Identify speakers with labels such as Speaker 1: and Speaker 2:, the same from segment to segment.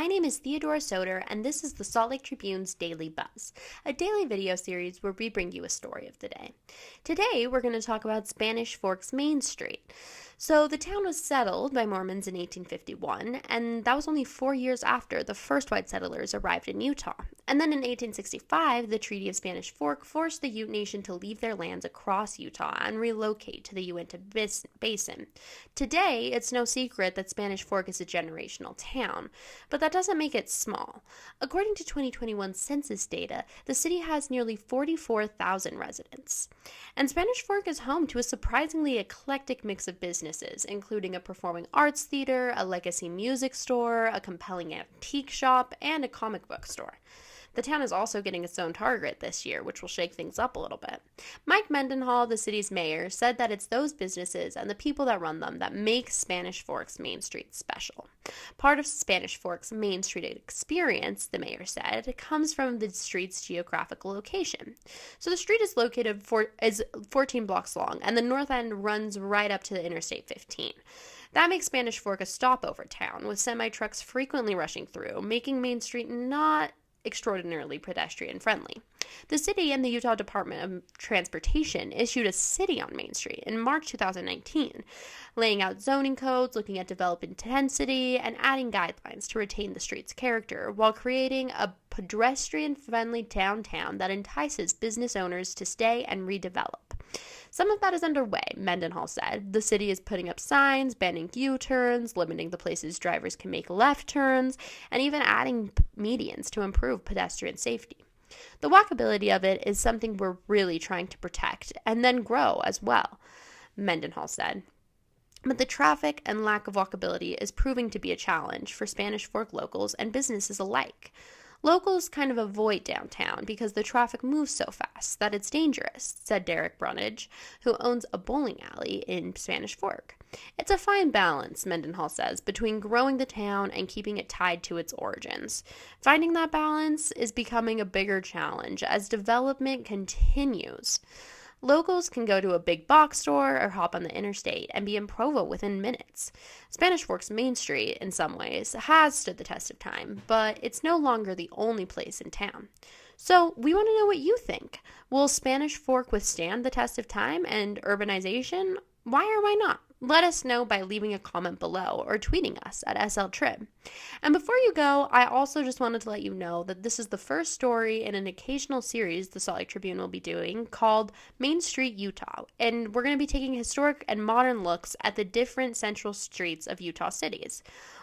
Speaker 1: My name is Theodora Soder, and this is the Salt Lake Tribune's Daily Buzz, a daily video series where we bring you a story of the day. Today, we're going to talk about Spanish Fork's Main Street. So, the town was settled by Mormons in 1851, and that was only 4 years after the first white settlers arrived in Utah. And then in 1865, the Treaty of Spanish Fork forced the Ute Nation to leave their lands across Utah and relocate to the Uinta Basin. Today, it's no secret that Spanish Fork is a generational town, but that doesn't make it small. According to 2021 census data, the city has nearly 44,000 residents. And Spanish Fork is home to a surprisingly eclectic mix of businesses, including a performing arts theater, a legacy music store, a compelling antique shop, and a comic book store. The town is also getting its own Target this year, which will shake things up a little bit. Mike Mendenhall, the city's mayor, said that it's those businesses and the people that run them that make Spanish Fork's Main Street special. Part of Spanish Fork's Main Street experience, the mayor said, comes from the street's geographical location. So the street is located 14 blocks long, and the north end runs right up to the Interstate 15. That makes Spanish Fork a stopover town, with semi-trucks frequently rushing through, making Main Street not extraordinarily pedestrian friendly. The city and the Utah Department of Transportation issued a city on Main Street in March 2019, laying out zoning codes, looking at development intensity, and adding guidelines to retain the street's character while creating a pedestrian-friendly downtown that entices business owners to stay and redevelop. Some of that is underway, Mendenhall said. The city is putting up signs, banning U-turns, limiting the places drivers can make left turns, and even adding medians to improve pedestrian safety. The walkability of it is something we're really trying to protect and then grow as well, Mendenhall said. But the traffic and lack of walkability is proving to be a challenge for Spanish Fork locals and businesses alike. Locals kind of avoid downtown because the traffic moves so fast that it's dangerous, said Derek Brunage, who owns a bowling alley in Spanish Fork. It's a fine balance, Mendenhall says, between growing the town and keeping it tied to its origins. Finding that balance is becoming a bigger challenge as development continues. Locals can go to a big box store or hop on the interstate and be in Provo within minutes. Spanish Fork's Main Street, in some ways, has stood the test of time, but it's no longer the only place in town. So, we want to know what you think. Will Spanish Fork withstand the test of time and urbanization? Why or why not? Let us know by leaving a comment below or tweeting us at SLTrib. And before you go, I also just wanted to let you know that this is the first story in an occasional series the Salt Lake Tribune will be doing called Main Street, Utah. And we're going to be taking historic and modern looks at the different central streets of Utah cities.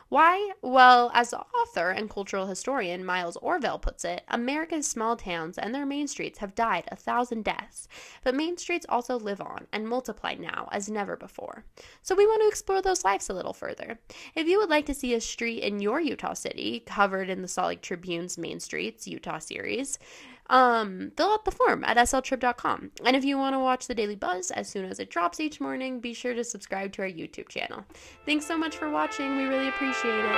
Speaker 1: Why? Well, as the author and cultural historian Miles Orville puts it, America's small towns and their main streets have died 1,000 deaths, but main streets also live on and multiply now as never before. So we want to explore those lives a little further. If you would like to see a street in your Utah city covered in the Salt Lake Tribune's Main Streets Utah series, fill out the form at sltrib.com. And if you want to watch the Daily Buzz as soon as it drops each morning, be sure to subscribe to our YouTube channel. Thanks so much for watching. We really appreciate it.